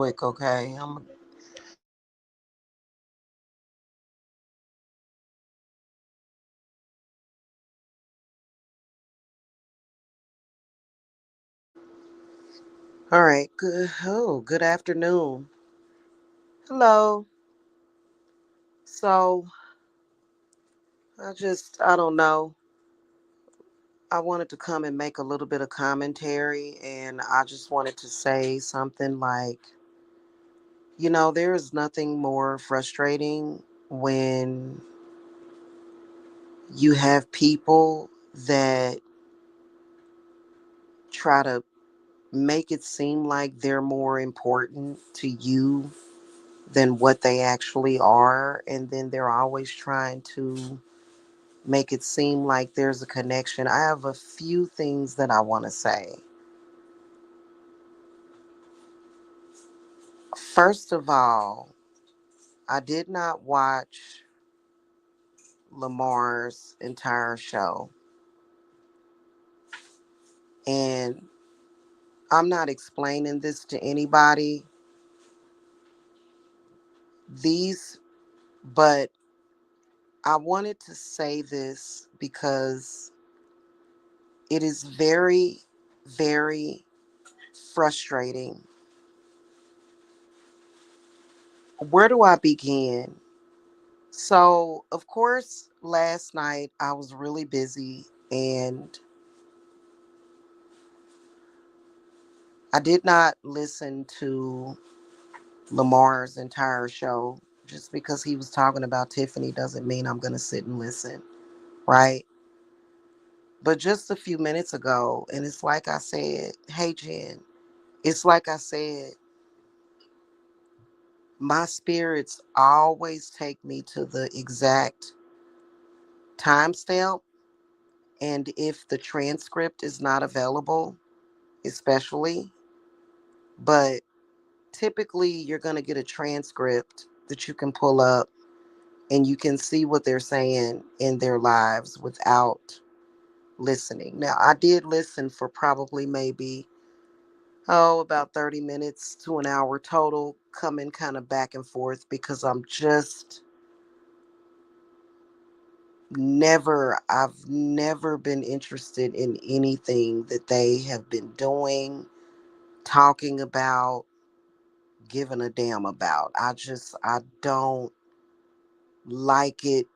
Quick, okay? All right. Good. Oh, good afternoon. Hello. So, I don't know. I wanted to come and make a little bit of commentary, and I just wanted to say something like, there is nothing more frustrating when you have people that try to make it seem like they're more important to you than what they actually are. And then they're always trying to make it seem like there's a connection. I have a few things that I want to say. First of all, I did not watch Lamar's entire show. And I'm not explaining this to anybody. These, but I wanted to say this because it is very, very frustrating. Where do I begin? So, of course, last night I was really busy and I did not listen to Lamar's entire show. Just because he was talking about Tiffany doesn't mean I'm going to sit and listen, right? But just a few minutes ago, and it's like I said, hey, Jen, it's like I said, my spirits always take me to the exact timestamp. And if the transcript is not available, especially, but typically you're going to get a transcript that you can pull up and you can see what they're saying in their lives without listening. Now, I did listen for probably maybe, about 30 minutes to an hour total, coming kind of back and forth because I've never been interested in anything that they have been doing, talking about, giving a damn about. I don't like it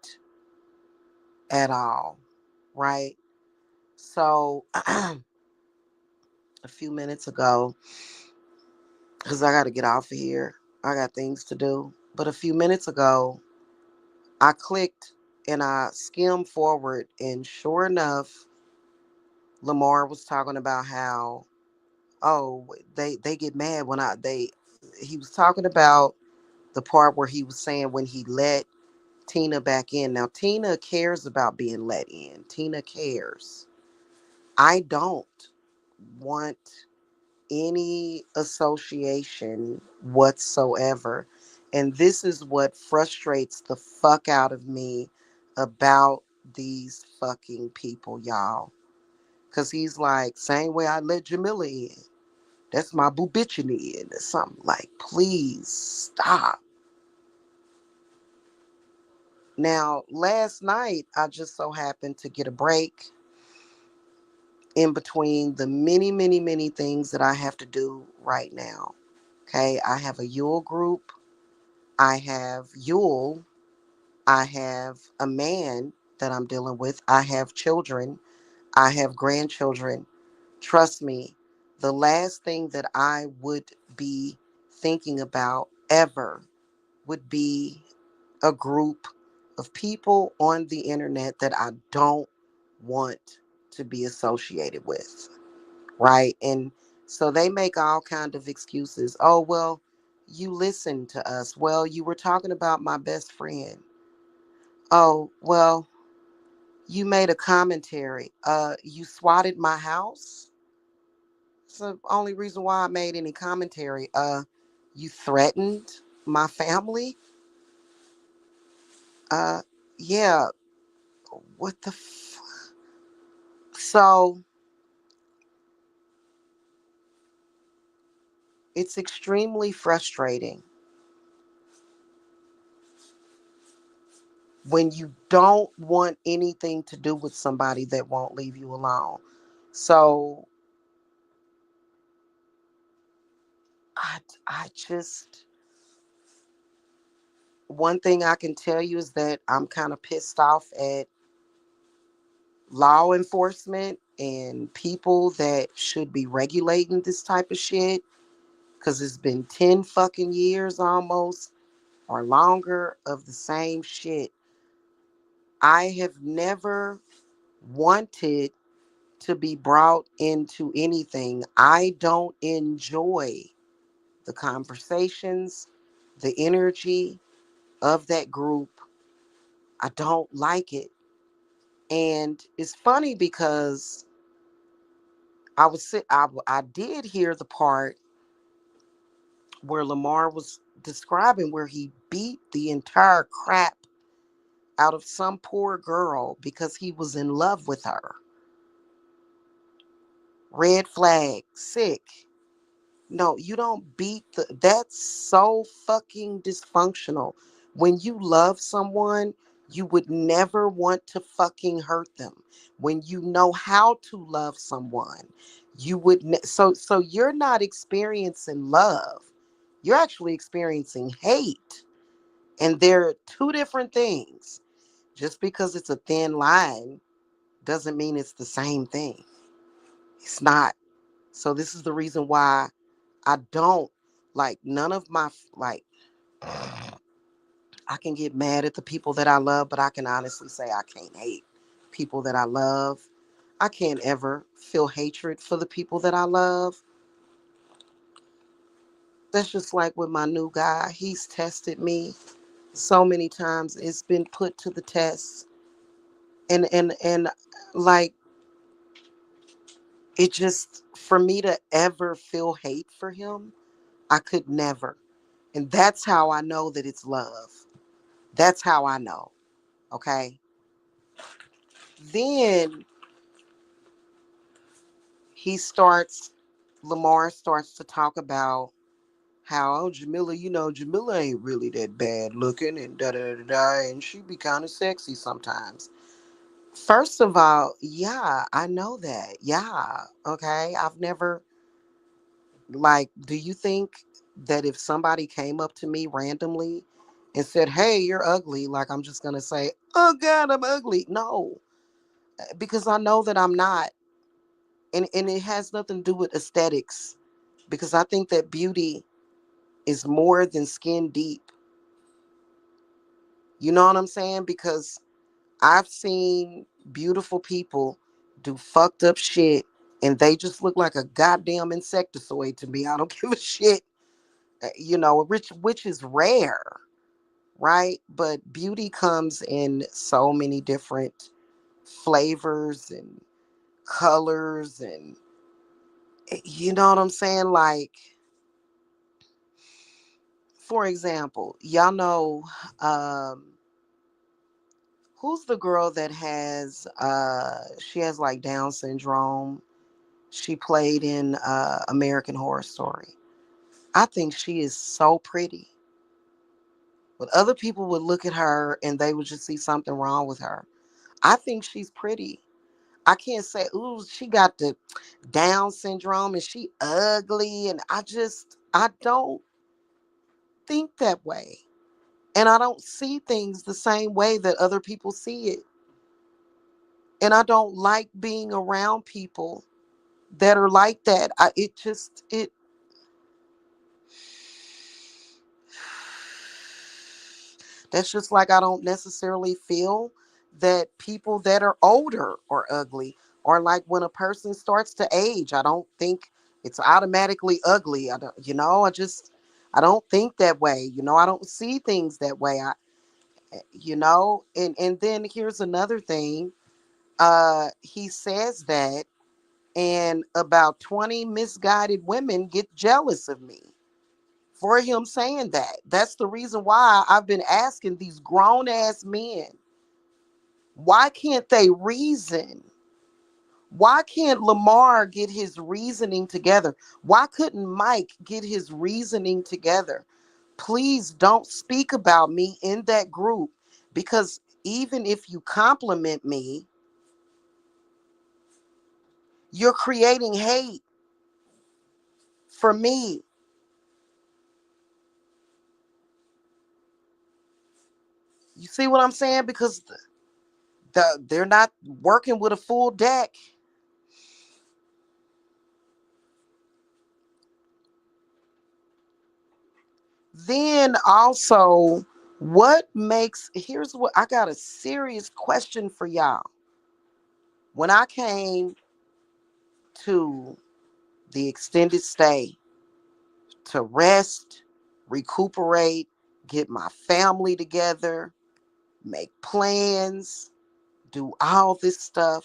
at all, right? So, a few minutes ago, because I got to get off of here, I got things to do. But a few minutes ago, I clicked and I skimmed forward, and sure enough, Lamar was talking about how, oh, they get mad when he was talking about the part where he was saying when he let Tina back in. Now, Tina cares about being let in. Tina cares. I don't want any association whatsoever. And this is what frustrates the fuck out of me about these fucking people, y'all. Because he's like, same way I let Jamila in. That's my boo bitching in. Or something like, please stop. Now, last night, I just so happened to get a break in between the many, many, many things that I have to do right now. Okay, I have a Yule group. I have Yule. I have a man that I'm dealing with. I have children. I have grandchildren. Trust me, the last thing that I would be thinking about ever would be a group of people on the internet that I don't want to be associated with, right? And so they make all kind of excuses. Oh, well, you listened to us. Well, you were talking about my best friend. Oh, well, you made a commentary. You swatted my house. It's the only reason why I made any commentary. You threatened my family. Uh, yeah. What the? So It's extremely frustrating when you don't want anything to do with somebody that won't leave you alone. So I just, one thing I can tell you is that I'm kind of pissed off at law enforcement and people that should be regulating this type of shit, because it's been 10 fucking years almost or longer of the same shit. I have never wanted to be brought into anything. I don't enjoy the conversations, the energy of that group. I don't like it. And it's funny because I did hear the part where Lamar was describing where he beat the entire crap out of some poor girl because he was in love with her. Red flag, sick. No, you don't beat that's so fucking dysfunctional. When you love someone, you would never want to fucking hurt them. When you know how to love someone, you would so you're not experiencing love. You're actually experiencing hate. And they're two different things. Just because it's a thin line doesn't mean it's the same thing. It's not. So this is the reason why I don't like none of my like I can get mad at the people that I love, but I can honestly say I can't hate people that I love. I can't ever feel hatred for the people that I love. That's just like with my new guy. He's tested me so many times. It's been put to the test. And like it just for me to ever feel hate for him, I could never. And that's how I know that it's love. That's how I know. Okay. Then he starts, Lamar starts to talk about how, oh, Jamila, Jamila ain't really that bad looking and da da da da, and she be kind of sexy sometimes. First of all, yeah, I know that. Yeah. Okay. I've never, like, do you think that if somebody came up to me randomly and said, hey, you're ugly, like I'm just going to say, oh, God, I'm ugly? No, because I know that I'm not. And it has nothing to do with aesthetics because I think that beauty is more than skin deep. You know what I'm saying? Because I've seen beautiful people do fucked up shit and they just look like a goddamn insectoid to me. I don't give a shit. Which is rare, right? But beauty comes in so many different flavors and colors and you know what I'm saying? Like, for example, y'all know who's the girl that has she has like Down syndrome. She played in American Horror Story. I think she is so pretty. But other people would look at her and they would just see something wrong with her. I think she's pretty. I can't say, ooh, she got the Down syndrome and she ugly. And I don't think that way. And I don't see things the same way that other people see it. And I don't like being around people that are like that. It that's just like I don't necessarily feel that people that are older are ugly, or like when a person starts to age, I don't think it's automatically ugly. I don't, I don't think that way. I don't see things that way. And then here's another thing. He says that, and about 20 misguided women get jealous of me for him saying that. That's the reason why I've been asking these grown ass men, why can't they reason? Why can't Lamar get his reasoning together? Why couldn't Mike get his reasoning together? Please don't speak about me in that group, because even if you compliment me, you're creating hate for me. You see what I'm saying? Because they're not working with a full deck. Then also, what makes, here's what I got, a serious question for y'all. When I came to the extended stay to rest, recuperate, get my family together, make plans, do all this stuff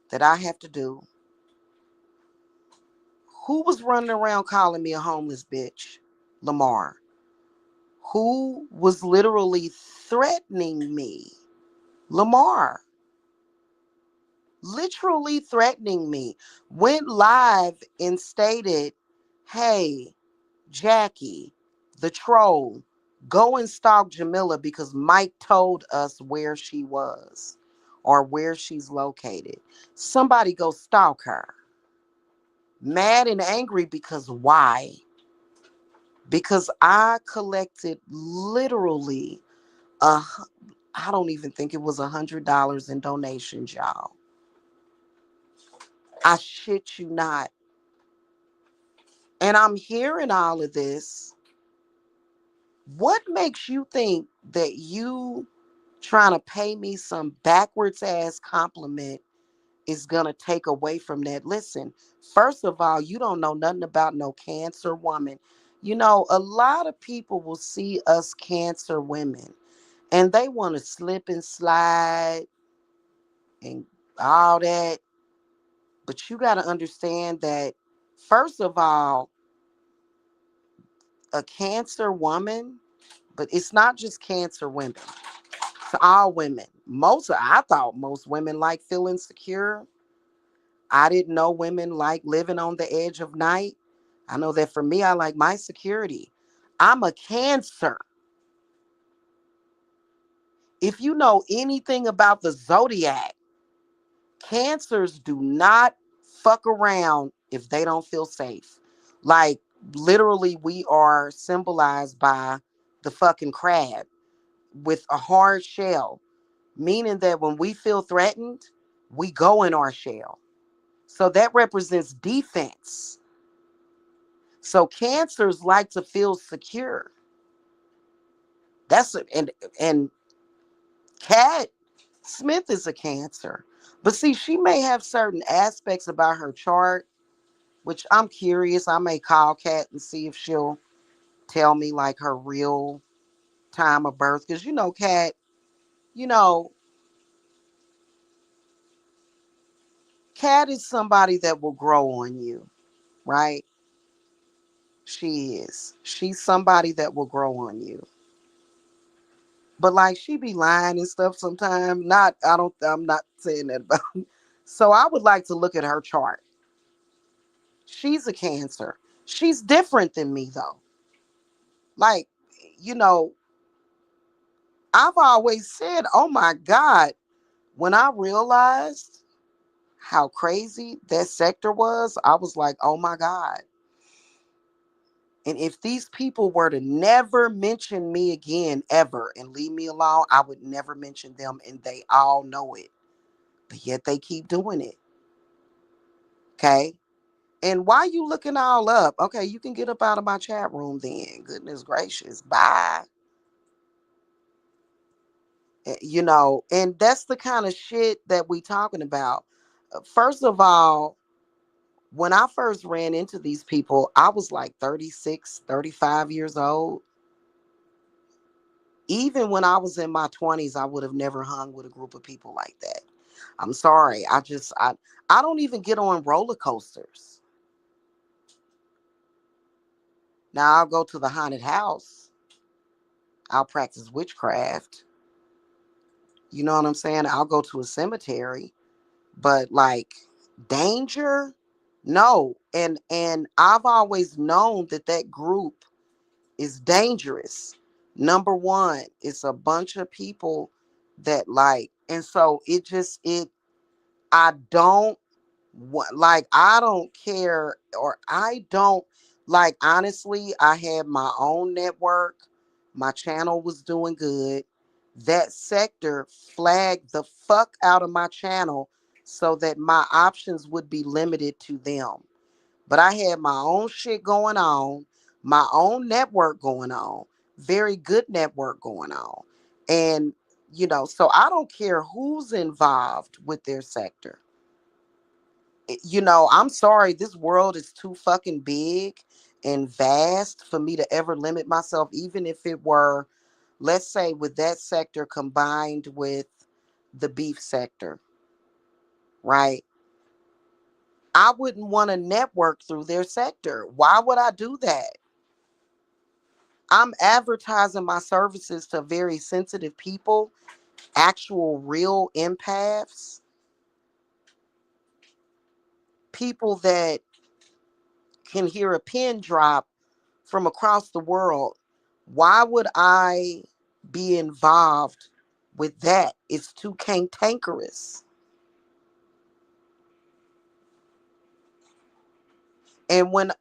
that I have to do, who was running around calling me a homeless bitch? Lamar. Who was literally threatening me? Lamar. Literally threatening me. Went live and stated, hey, Jackie, the troll, go and stalk Jamila because Mike told us where she was or where she's located. Somebody go stalk her. Mad and angry because why? Because I collected literally a, I don't even think it was $100 in donations, y'all. I shit you not. And I'm hearing all of this. What makes you think that you trying to pay me some backwards ass compliment is going to take away from that? Listen, first of all, you don't know nothing about no cancer woman. You know, a lot of people will see us cancer women and they want to slip and slide and all that. But you got to understand that, first of all, a cancer woman, but it's not just cancer women. To all women. I thought most women like feeling secure. I didn't know women like living on the edge of night. I know that for me, I like my security. I'm a cancer. If you know anything about the zodiac, cancers do not fuck around if they don't feel safe. Like, literally, we are symbolized by the fucking crab with a hard shell, meaning that when we feel threatened, we go in our shell. So that represents defense. So cancers like to feel secure. That's and Cat Smith is a cancer. But see, she may have certain aspects about her chart, which I'm curious. I may call Cat and see if she'll tell me like her real time of birth. Because Cat, you know, Cat is somebody that will grow on you, right? She is. She's somebody that will grow on you. But like she be lying and stuff sometimes. I'm not saying that about so I would like to look at her chart. She's a cancer. She's different than me though. Like, you know, I've always said, oh my God, when I realized how crazy that sector was, I was like, oh my God. And if these people were to never mention me again ever and leave me alone, I would never mention them and they all know it. But yet they keep doing it. Okay. And why you looking all up? Okay, you can get up out of my chat room then. Goodness gracious. Bye. And that's the kind of shit that we talking about. First of all, when I first ran into these people, I was like 36, 35 years old. Even when I was in my 20s, I would have never hung with a group of people like that. I'm sorry. I don't even get on roller coasters. Now I'll go to the haunted house. I'll practice witchcraft. You know what I'm saying? I'll go to a cemetery, but like Danger? No. And I've always known that that group is dangerous. Number one, it's a bunch of people that like, and so it I don't like, I don't care, or I don't like, honestly, I had my own network. My channel was doing good. That sector flagged the fuck out of my channel so that my options would be limited to them. But I had my own shit going on, my own network going on, very good network going on. And, so I don't care who's involved with their sector. I'm sorry, this world is too fucking big and vast for me to ever limit myself, even if it were, let's say, with that sector combined with the beef sector, right? I wouldn't want to network through their sector. Why would I do that? I'm advertising my services to very sensitive people, actual real empaths, people that can hear a pin drop from across the world. Why would I be involved with that? It's too cantankerous. And when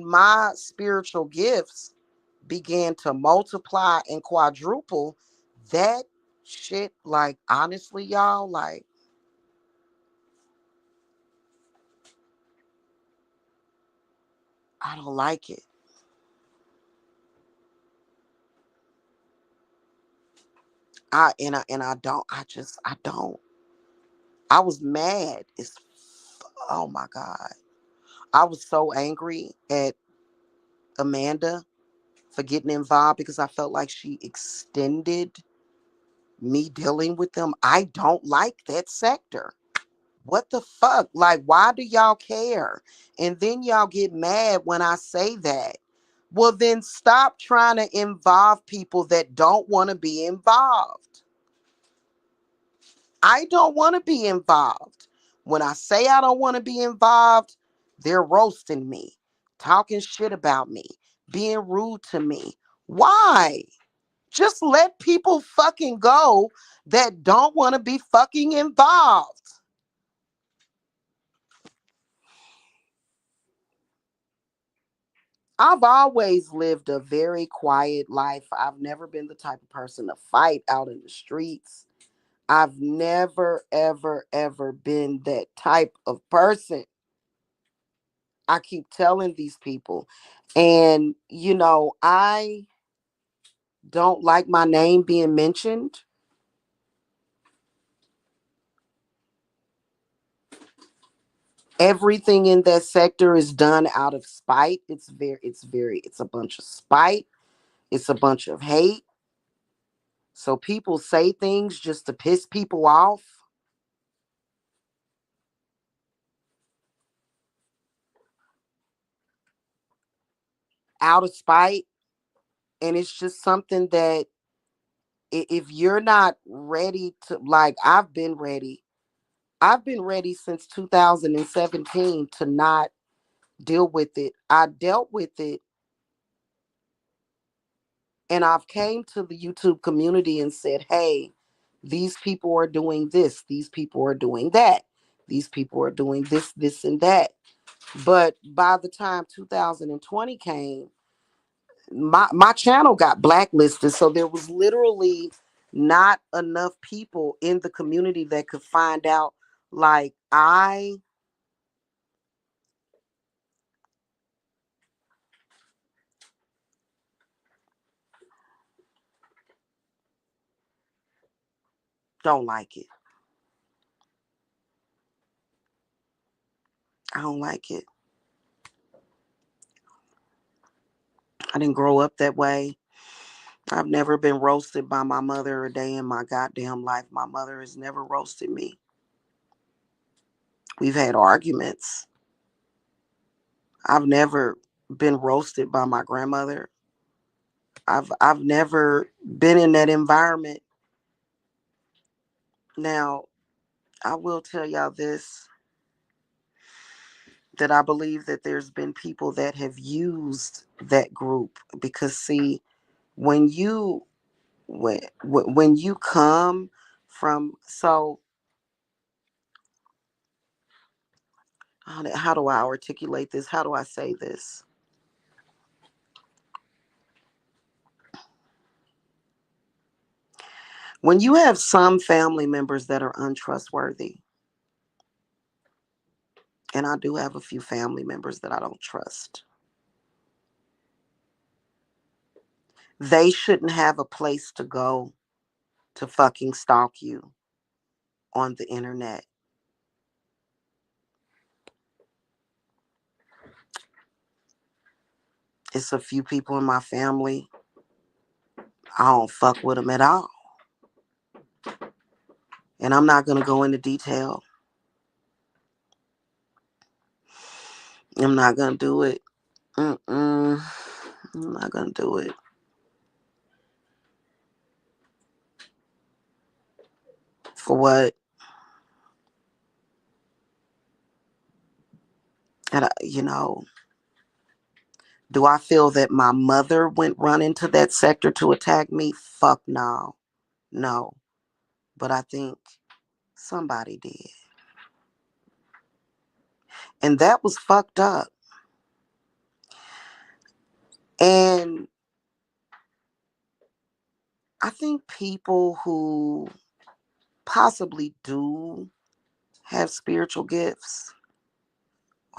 my spiritual gifts began to multiply and quadruple, that shit, like, honestly, y'all, like, I don't like it. And I don't, I don't. I was mad. Oh my God. I was so angry at Amanda for getting involved because I felt like she extended me dealing with them. I don't like that sector. What the fuck? Like, why do y'all care? And then y'all get mad when I say that. Well, then stop trying to involve people that don't want to be involved. I don't want to be involved. When I say I don't want to be involved, they're roasting me, talking shit about me, being rude to me. Why? Just let people fucking go that don't want to be fucking involved. I've always lived a very quiet life. I've never been the type of person to fight out in the streets. I've never, ever, ever been that type of person. I keep telling these people. And, I don't like my name being mentioned. Everything in that sector is done out of spite. It's a bunch of spite. It's a bunch of hate. So people say things just to piss people off out of spite. And it's just something that, if you're not ready to, like, I've been ready. I've been ready since 2017 to not deal with it. I dealt with it, and I've came to the YouTube community and said, "Hey, these people are doing this. These people are doing that. These people are doing this and that." But by the time 2020 came, my channel got blacklisted, so there was literally not enough people in the community that could find out, like, I don't like it. I don't like it. I didn't grow up that way. I've never been roasted by my mother a day in my goddamn life. My mother has never roasted me. We've had arguments. I've never been roasted by my grandmother. I've never been in that environment. Now, I will tell y'all this. that I believe that there's been people that have used that group because see, when you when you come from so how do I articulate this? How do I say this? When you have some family members that are untrustworthy, and I do have a few family members that I don't trust, they shouldn't have a place to go to fucking stalk you on the internet. It's a few people in my family. I don't fuck with them at all. And I'm not going to go into detail. I'm not going to do it. Mm-mm. I'm not going to do it. For what? And do I feel that my mother went run into that sector to attack me? Fuck no. No. But I think somebody did. And that was fucked up. And I think people who possibly do have spiritual gifts,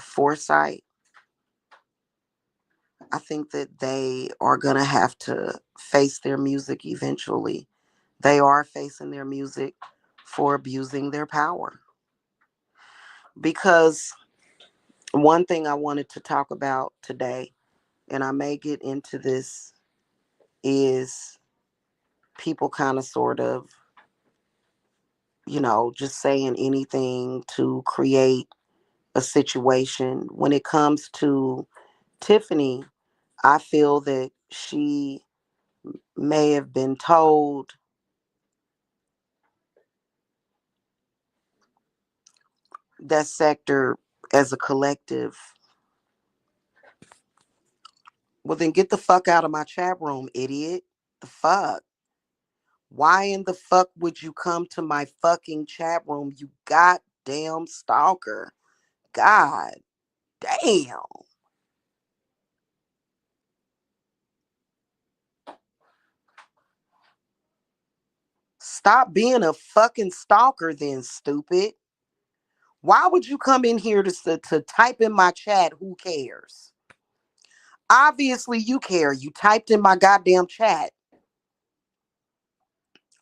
foresight, I think that they are going to have to face their music eventually. They are facing their music for abusing their power. Because one thing I wanted to talk about today, and I may get into this, is people kind of sort of, just saying anything to create a situation. When it comes to Tiffany, I feel that she may have been told that sector as a collective, well, then get the fuck out of my chat room, idiot. The fuck? Why in the fuck would you come to my fucking chat room, you goddamn stalker? God damn. Stop being a fucking stalker then, stupid. Why would you come in here to type in my chat? Who cares? Obviously, you care. You typed in my goddamn chat.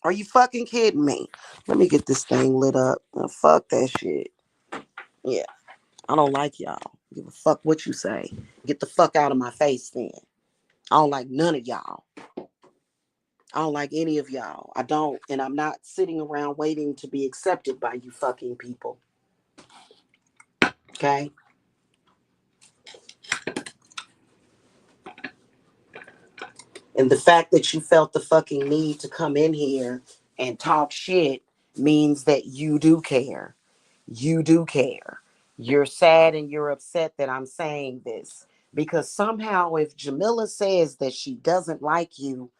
Are you fucking kidding me? Let me get this thing lit up. Oh, fuck that shit. Yeah, I don't like y'all. Give a fuck what you say. Get the fuck out of my face then. I don't like none of y'all. I don't like any of y'all. I don't. And I'm not sitting around waiting to be accepted by you fucking people. Okay? And the fact that you felt the fucking need to come in here and talk shit means that you do care. You do care. You're sad and you're upset that I'm saying this. Because somehow, if Jamila says that she doesn't like you,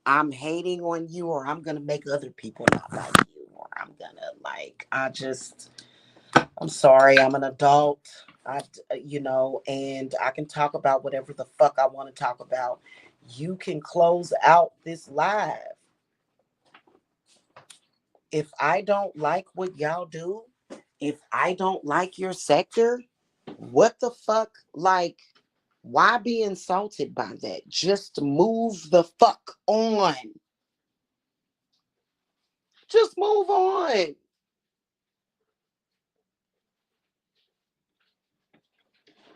I'm hating on you, or I'm going to make other people not like you, or I'm going to I'm sorry, I'm an adult. And I can talk about whatever the fuck I want to talk about. You can close out this live. If I don't like what y'all do, if I don't like your sector, what the fuck? Like, why be insulted by that? Just move the fuck on. Just move on.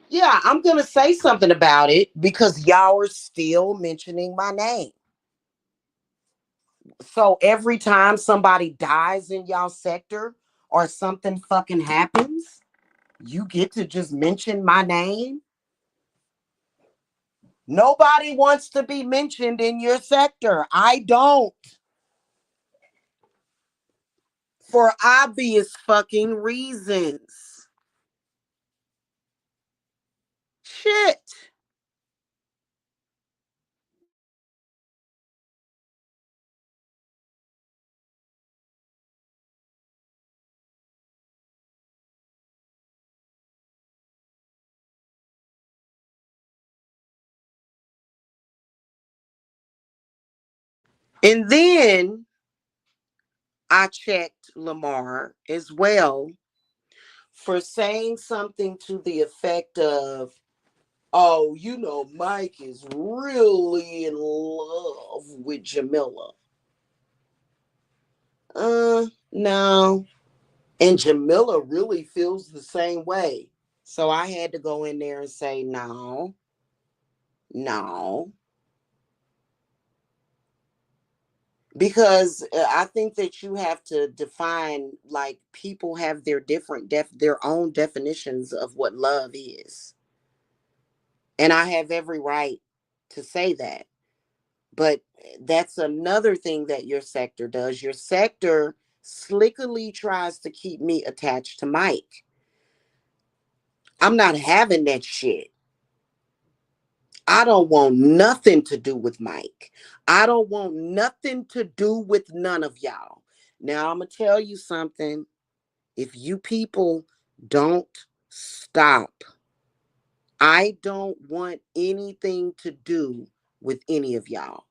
Yeah, I'm going to say something about it because y'all are still mentioning my name. So every time somebody dies in y'all sector or something fucking happens, you get to just mention my name. Nobody wants to be mentioned in your sector. I don't. For obvious fucking reasons. shit. And then I checked Lamar as well for saying something to the effect of, oh, Mike is really in love with Jamila. No. And Jamila really feels the same way. So I had to go in there and say, no, no. Because I think that you have to define, like, people have their their own definitions of what love is. And I have every right to say that. But that's another thing that your sector does. Your sector slickily tries to keep me attached to Mike. I'm not having that shit. I don't want nothing to do with Mike. I don't want nothing to do with none of y'all. Now, I'm going to tell you something. If you people don't stop, I don't want anything to do with any of y'all.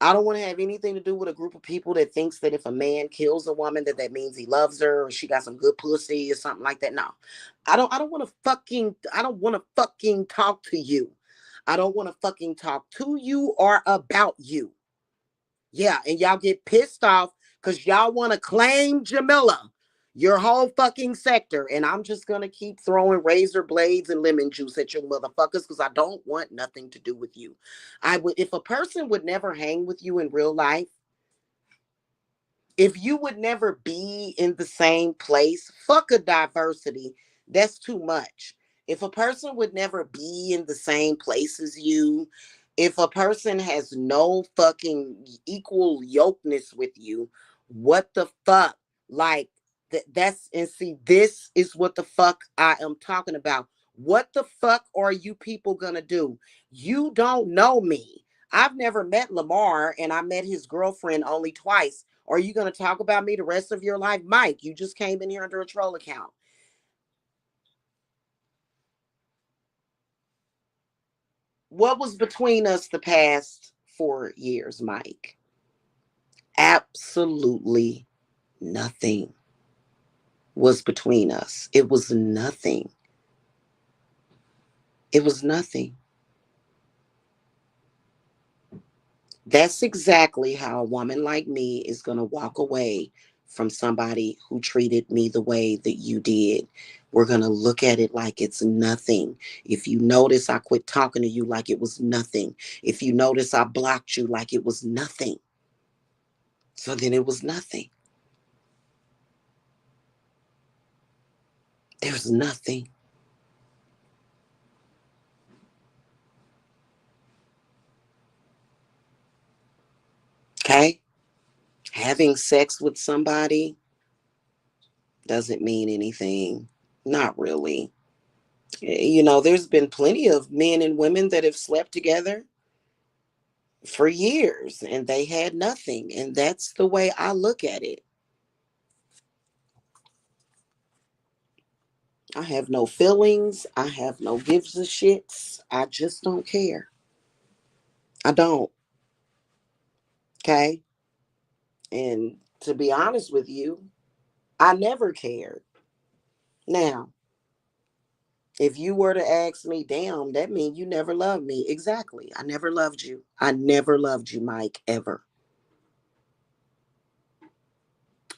I don't want to have anything to do with a group of people that thinks that if a man kills a woman, that means he loves her or she got some good pussy or something like that. No. I don't want to fucking talk to you. I don't want to fucking talk to you or about you. Yeah, and y'all get pissed off because y'all want to claim Jamila, your whole fucking sector. And I'm just going to keep throwing razor blades and lemon juice at your motherfuckers because I don't want nothing to do with you. I would, if a person would never hang with you in real life, if you would never be in the same place, fuck a diversity. That's too much. If a person would never be in the same place as you, if a person has no fucking equal yokeness with you, what the fuck? Like, that's, and see, this is what the fuck I am talking about. What the fuck are you people gonna do? You don't know me. I've never met Lamar, and I met his girlfriend only twice. Are you going to talk about me the rest of your life? Mike, you just came in here under a troll account. What was between us the past 4 years, Mike? Absolutely nothing was between us. It was nothing. It was nothing. That's exactly how a woman like me is going to walk away from somebody who treated me the way that you did. We're going to look at it like it's nothing. If you notice, I quit talking to you like it was nothing. If you notice, I blocked you like it was nothing. So then it was nothing. There's nothing. Okay? Having sex with somebody doesn't mean anything. Not really. There's been plenty of men and women that have slept together for years and they had nothing. And that's the way I look at it. I have no feelings. I have no gives a shits. I just don't care. I don't. Okay. And to be honest with you, I never cared. Now, if you were to ask me, damn, that means you never loved me. Exactly. I never loved you. I never loved you, Mike, ever.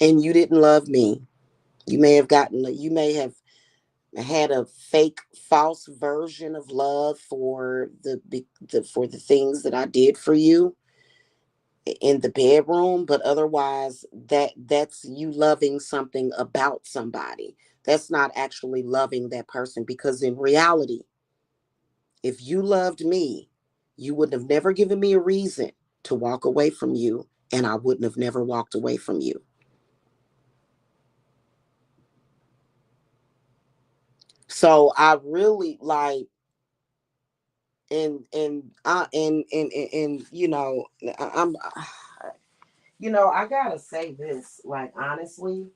And you didn't love me. You may have had a fake false version of love for the things that I did for you in the bedroom, but otherwise that's you loving something about somebody. That's not actually loving that person, because in reality, if you loved me, you would have never given me a reason to walk away from you, and I wouldn't have never walked away from you. So I really, like, And you know, I'm you know, I gotta say this, like, honestly,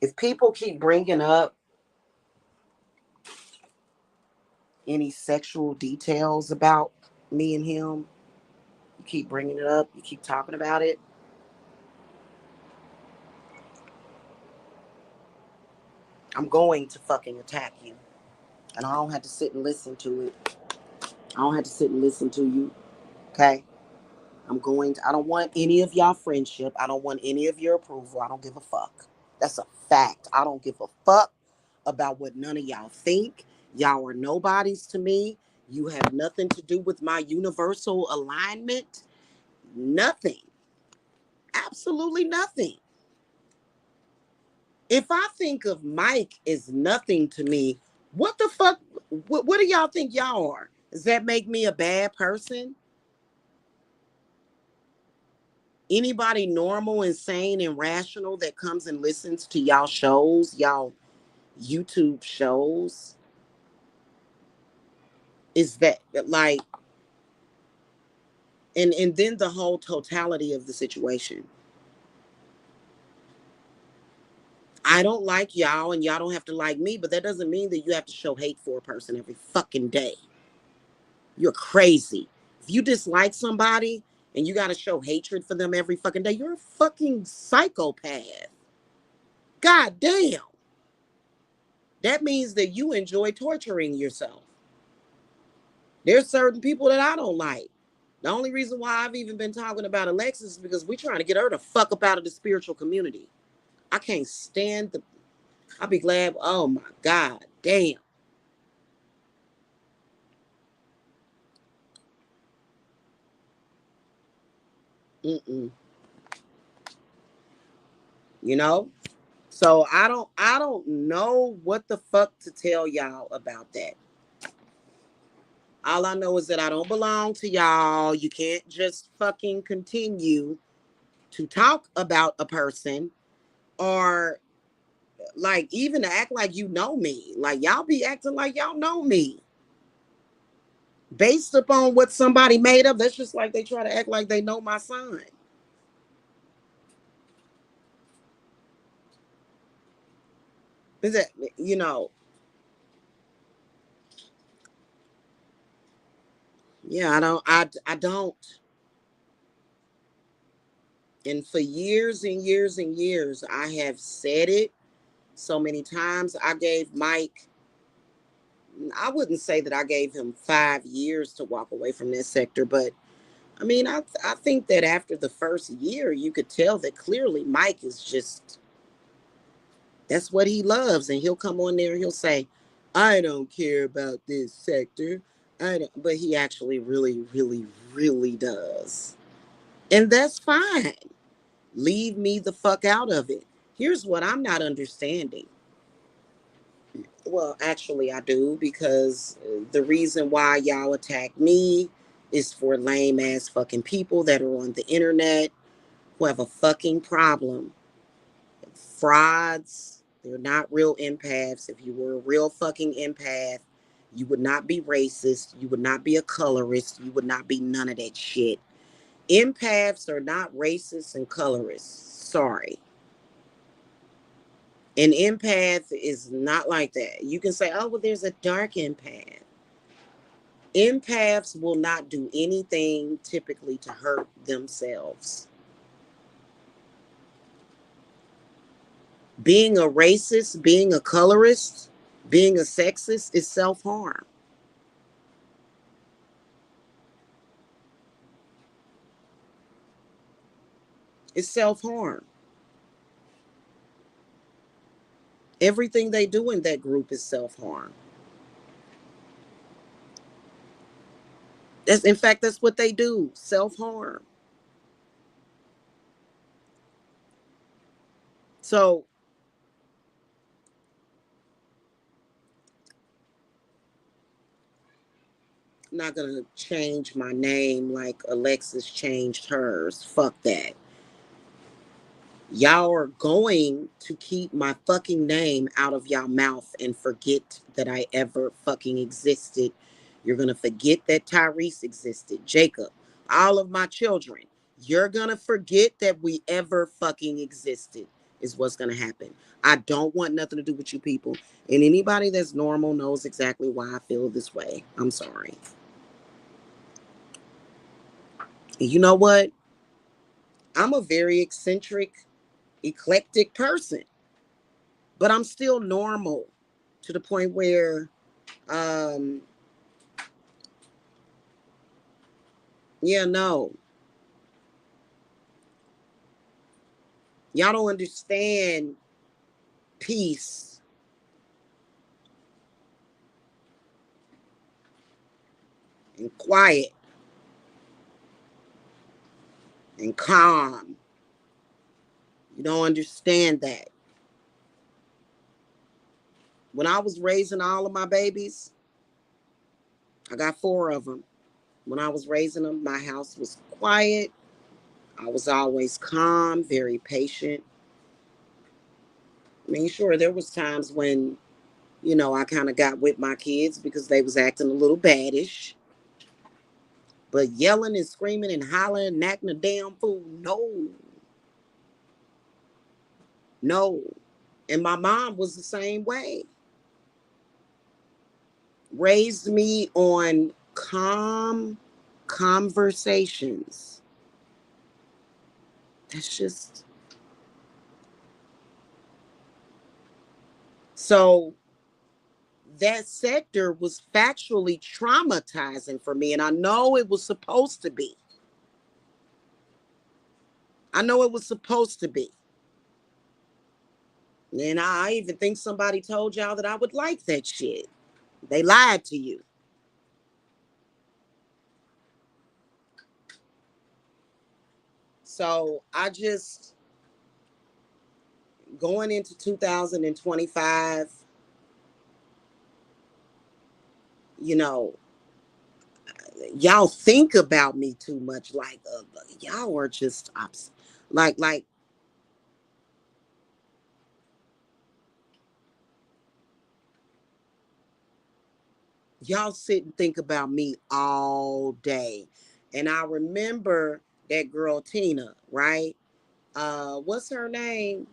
if people keep bringing up any sexual details about me and him, you keep bringing it up, you keep talking about it, I'm going to fucking attack you. And I don't have to sit and listen to it. I don't have to sit and listen to you. Okay? I don't want any of y'all friendship. I don't want any of your approval. I don't give a fuck. That's a fact. I don't give a fuck about what none of y'all think. Y'all are nobodies to me. You have nothing to do with my universal alignment. Nothing. Absolutely nothing. If I think of Mike as nothing to me, what the fuck? What do y'all think y'all are? Does that make me a bad person? Anybody normal and sane and rational that comes and listens to y'all shows, y'all YouTube shows, is that like, and then the whole totality of the situation. I don't like y'all and y'all don't have to like me, but that doesn't mean that you have to show hate for a person every fucking day. You're crazy. If you dislike somebody and you got to show hatred for them every fucking day, you're a fucking psychopath. God damn. That means that you enjoy torturing yourself. There's certain people that I don't like. The only reason why I've even been talking about Alexis is because we're trying to get her the fuck up out of the spiritual community. I can't stand the. I'll be glad. Oh my God, damn. Mm-mm. You know. So I don't know what the fuck to tell y'all about that. All I know is that I don't belong to y'all. You can't just fucking continue to talk about a person or like even to act like you know me. Like y'all be acting like y'all know me. Based upon what somebody made up, that's just like they try to act like they know my son. Is that you know, yeah, I don't. And for years and years and years, I have said it so many times. I wouldn't say that I gave him 5 years to walk away from that sector, but I mean, I think that after the first year, you could tell that clearly Mike is just, that's what he loves. And he'll come on there and he'll say, I don't care about this sector. I don't, but he actually really, really, really does. And that's fine. Leave me the fuck out of it. Here's what I'm not understanding. Well, actually, I do because the reason why y'all attack me is for lame ass fucking people that are on the internet who have a fucking problem. Frauds, they're not real empaths. If you were a real fucking empath, you would not be racist. You would not be a colorist. You would not be none of that shit. Empaths are not racists and colorists. Sorry. An empath is not like that. You can say, oh, well, there's a dark empath. Empaths will not do anything typically to hurt themselves. Being a racist, being a colorist, being a sexist is self harm. It's self harm. Everything they do in that group is self harm. In fact, that's what they do, self harm. So I'm not going to change my name like Alexis changed hers. Fuck that. Y'all are going to keep my fucking name out of y'all mouth and forget that I ever fucking existed. You're going to forget that Tyrese existed, Jacob, all of my children. You're going to forget that we ever fucking existed, is what's going to happen. I don't want nothing to do with you people. And anybody that's normal knows exactly why I feel this way. I'm sorry. And you know what? I'm a very eccentric, eclectic person, but I'm still normal to the point where, um, yeah, no, y'all don't understand peace and quiet and calm. You don't understand that. When I was raising all of my babies, I got 4 of them. When I was raising them, my house was quiet. I was always calm, very patient. I mean, sure, there was times when, I kind of got with my kids because they was acting a little baddish. But yelling and screaming and hollering and acting a damn fool, no, no. And my mom was the same way. Raised me on calm conversations. That's just so that sector was factually traumatizing for me. And I know it was supposed to be. I know it was supposed to be. And I even think somebody told y'all that I would like that shit. They lied to you. So I just, going into 2025, you know, y'all think about me too much. Like, y'all are just like y'all sit and think about me all day. And I remember that girl Tina, right? What's her name?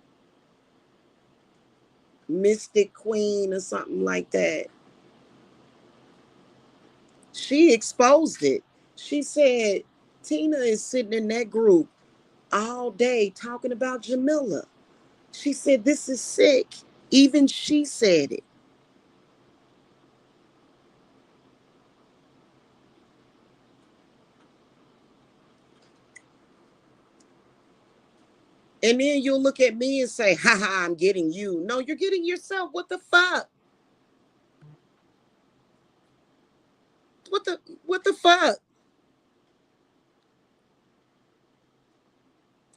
Mystic Queen or something like that. She exposed it. She said Tina is sitting in that group all day talking about Jamila. She said this is sick. Even she said it. And then you'll look at me and say, haha, I'm getting you. No, you're getting yourself. What the fuck? What the fuck?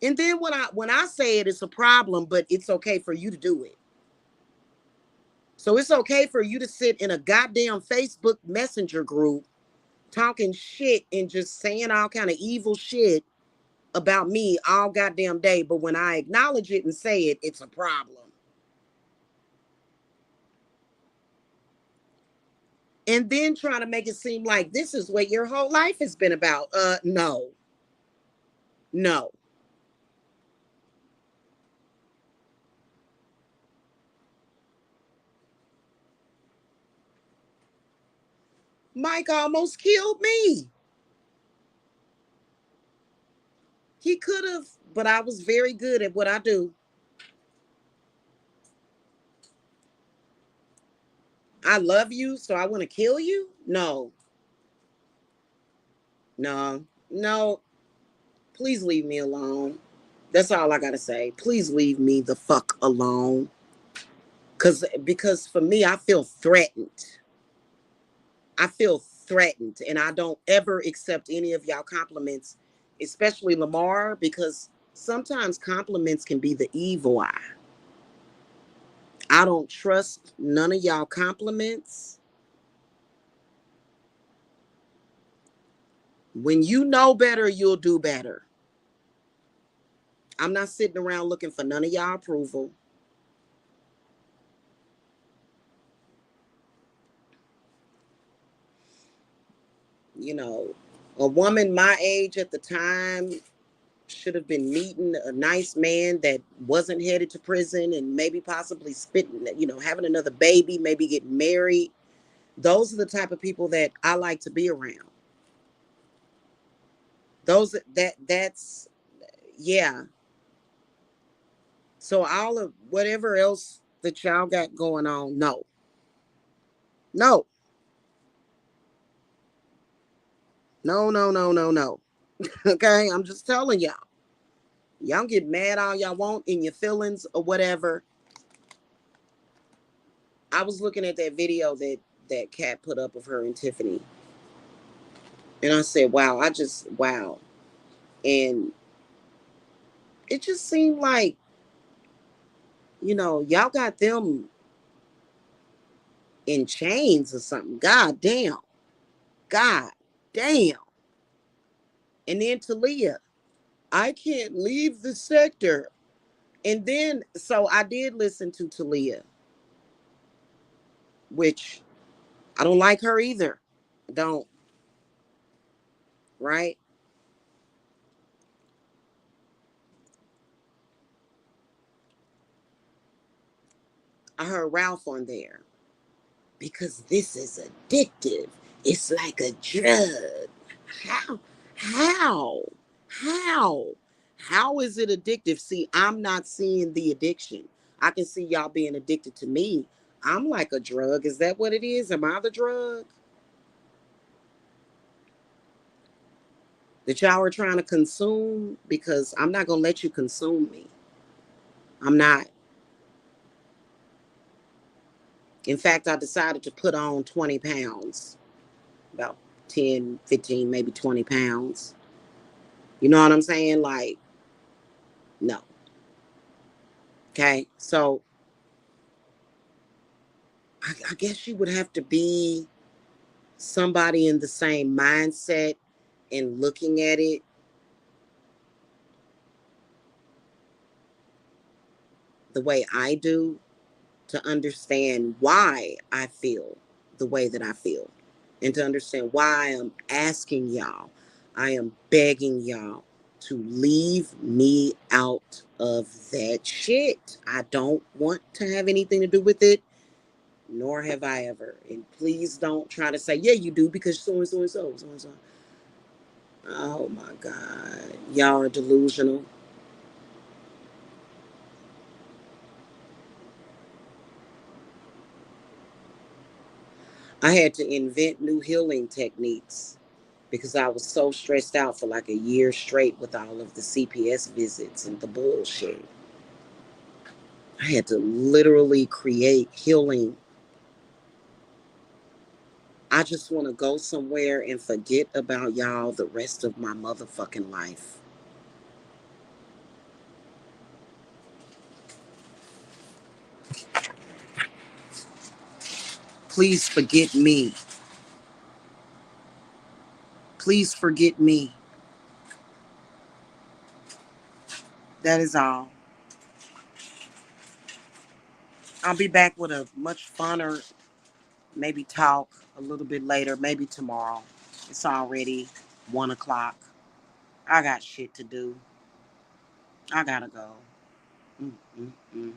And then when I say it, it's a problem, but it's okay for you to do it. So it's okay for you to sit in a goddamn Facebook Messenger group talking shit and just saying all kind of evil shit about me all goddamn day. But when I acknowledge it and say it, it's a problem. And then trying to make it seem like this is what your whole life has been about. No, no. Mike almost killed me. He could have, but I was very good at what I do. I love you, so I want to kill you? No, no, no. Please leave me alone. That's all I gotta say. Please leave me the fuck alone. Because for me, I feel threatened. I feel threatened, and I don't ever accept any of y'all compliments, especially Lamar, because sometimes compliments can be the evil eye. I don't trust none of y'all compliments. When you know better, you'll do better. I'm not sitting around looking for none of y'all approval. You know, a woman my age at the time should have been meeting a nice man that wasn't headed to prison and maybe possibly spitting, having another baby, maybe getting married. Those are the type of people that I like to be around. That's yeah. So all of whatever else that y'all got going on, no. No. No, no, no, no, no. Okay? I'm just telling y'all. Y'all get mad all y'all want in your feelings or whatever. I was looking at that video that Kat put up of her and Tiffany. And I said, wow, wow. And it just seemed like, y'all got them in chains or something. God damn. God damn. And then Talia, I can't leave the sector. And then, so I did listen to Talia, which I don't like her either. Don't, right? I heard Ralph on there because this is addictive. It's like a drug. How? How? How? How is it addictive? See, I'm not seeing the addiction. I can see y'all being addicted to me. I'm like a drug. Is that what it is? Am I the drug that y'all are trying to consume? Because I'm not going to let you consume me. I'm not. In fact, I decided to put on 20 pounds, about 10, 15, maybe 20 pounds. You know what I'm saying? Like, no. Okay. So I guess you would have to be somebody in the same mindset and looking at it the way I do to understand why I feel the way that I feel and to understand why I am asking y'all, I am begging y'all to leave me out of that shit. I don't want to have anything to do with it, nor have I ever. And please don't try to say, yeah, you do because so and so and so, so and so. Oh my God. Y'all are delusional. I had to invent new healing techniques because I was so stressed out for like a year straight with all of the CPS visits and the bullshit. I had to literally create healing. I just want to go somewhere and forget about y'all the rest of my motherfucking life. Please forget me. Please forget me. That is all. I'll be back with a much funner, maybe talk a little bit later, maybe tomorrow. It's already 1 o'clock. I got shit to do. I gotta go. Mm-mm-mm.